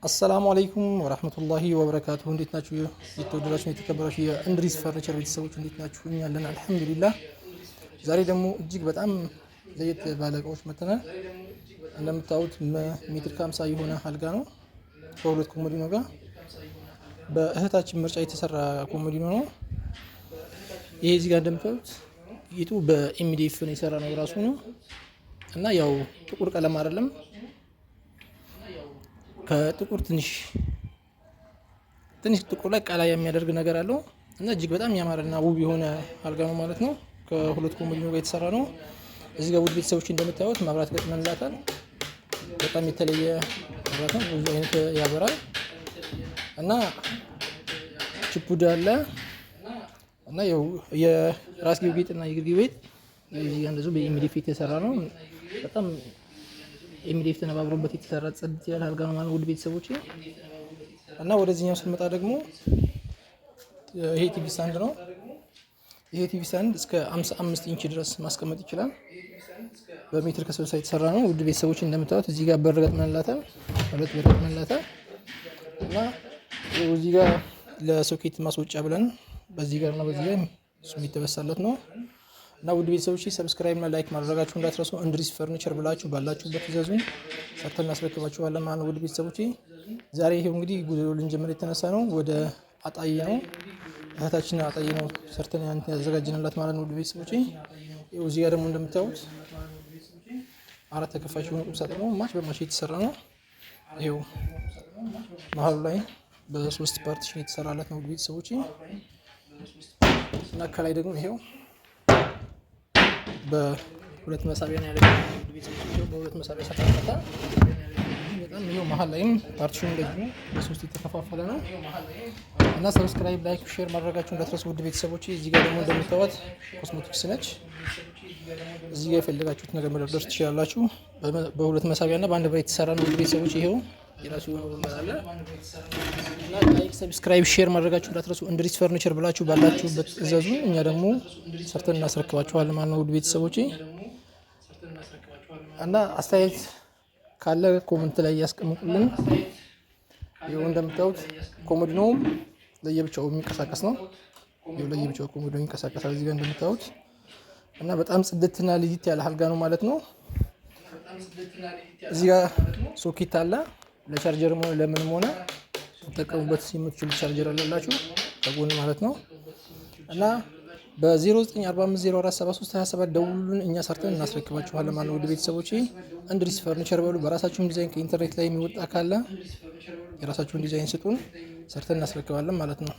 አሰላሙ አለይኩም ወራህመቱላሂ ወበረካቱሁ። እንዴት ናችሁ? የተወደዳችሁ የተከበራችሁ የእንድሪስ ፈርኒቸር ቤተሰቦች እንዴት ናችሁ? እኛ አለን አልሐምዱሊላህ። ዛሬ ደግሞ እጅግ በጣም ለየት ባለ እቃዎች መጥተናል። እንደምታዩት ሜትር ከ50 የሆነ አልጋ ነው ከሁለት ኮሞዲኖ ጋር በእህታችን ምርጫ የተሰራ ኮሞዲኖ ነው። ይሄ እዚህ ጋር እንደምታዩት ጌጡ በኤምዲኤፍ ነው የሰራ ነው ራሱ ነው እና ያው ጥቁር ቀለም አይደለም ከጥቁር ትንሽ ጥቁር ላይ ቀላ የሚያደርግ ነገር አለው እና እጅግ በጣም ያማረና ውብ የሆነ አልጋ ነው ማለት ነው። ከሁለት ኮሞዲኖ ጋር የተሰራ ነው። እዚህ ጋር ውድ ቤተሰቦች እንደምታዩት መብራት ገጥመንላታል። በጣም የተለየ መብራት ነው፣ ብዙ አይነት ያበራል እና ችፑድ አለ እና ያው የራስጌው ጌጥና የግርጌው ጌጥ እዚህ ጋር እንደዚሁ በኤምዲኤፍ የተሰራ ነው። በጣም ኤምዲኤፍ ተነባብሮበት የተሰራ ጽድት ያለ አልጋ ነው ማለት ውድ ቤተሰቦች። እና ወደዚህኛው ስንመጣ ደግሞ ይሄ ቲቪ ስታንድ ነው። ይሄ ቲቪ ስታንድ እስከ 55 ኢንች ድረስ ማስቀመጥ ይችላል። በሜትር ከ60 የተሰራ ነው ውድ ቤተሰቦች። እንደምታዩት እዚህ ጋር በር ገጥመንላታል፣ ሁለት በር ገጥመንላታል እና እዚህ ጋር ለሶኬት ማስወጫ ብለን በዚህ ጋር እና በዚህ ጋር እሱ የሚተበሳለት ነው። እና ውድ ቤተሰቦች ሰብስክራይብ እና ላይክ ማድረጋችሁ እንዳትረሱ። እንድሪስ ፈርኒቸር ብላችሁ ባላችሁበት ትእዛዙን ሰርተን እናስረክባችኋለን ማለት ነው ውድ ቤተሰቦች። ዛሬ ይሄው እንግዲህ ጉዞ ልንጀምር የተነሳ ነው ወደ አጣዬ ነው። እህታችን አጣዬ ነው ሰርተን ያዘጋጀንላት ማለት ነው ውድ ቤተሰቦች። ይኸው እዚህ ጋር ደግሞ እንደምታዩት አራት ተከፋች የሆነ ቁም ሳጥን ነው። ማች በማች የተሰራ ነው። ይኸው መሀሉ ላይ በሶስት ፓርቲሽን የተሰራላት ነው ውድ ቤተሰቦች። እና ከላይ ደግሞ ይሄው በሁለት መሳቢያ ነው ያለው ውድ ቤተሰቦች። በሁለት መሳቢያ ተከፋፈለ። በጣም ይሄው መሀል ላይም ፓርቲሽኑ ደግሞ በሶስት የተከፋፈለ ነው። እና ሰብስክራይብ ላይክ ሼር ማድረጋችሁ እንዳትረሱ ውድ ቤተሰቦች። እዚህ ጋር ደግሞ እንደምታዩት ኮስሞቲክስ ነች። እዚህ ጋር የፈለጋችሁት ነገር መደርደር ትችላላችሁ። በሁለት መሳቢያ እና በአንድ በር የተሰራ ነው ውድ ቤተሰቦች። ይሄው የራሱ የሆነ ወንበር አለ። እና ላይክ ሰብስክራይብ ሼር ማድረጋችሁ እንዳትረሱ። እንድሪስ ፈርኒቸር ብላችሁ ባላችሁበት እዘዙ። እኛ ደግሞ ሰርተን እናስረክባችኋለን ማለት ነው ውድ ቤተሰቦች። እና አስተያየት ካለ ኮሜንት ላይ ያስቀምጡልን። ይሄው እንደምታዩት ኮሞዲኖም ለየብቻው የሚንቀሳቀስ ነው። ይሄው ለየብቻው ኮሞዲኖ ይንቀሳቀሳል እዚህ ጋር እንደምታዩት። እና በጣም ጽድትና ልይት ያለ አልጋ ነው ማለት ነው። እዚህ ጋር ሶኬት አለ ለቻርጀርም ሆነ ለምንም ሆነ ተጠቀሙበት የምትችሉ ቻርጀር አለላችሁ ከጎን ማለት ነው። እና በ0945047327 ደውሉን፣ እኛ ሰርተን እናስረክባችኋለን ማለት ነው ውድ ቤተሰቦች። እንድሪስ ፈርኒቸር በሉ። በራሳችሁን ዲዛይን ከኢንተርኔት ላይ የሚወጣ ካለ የራሳችሁን ዲዛይን ስጡን፣ ሰርተን እናስረክባለን ማለት ነው።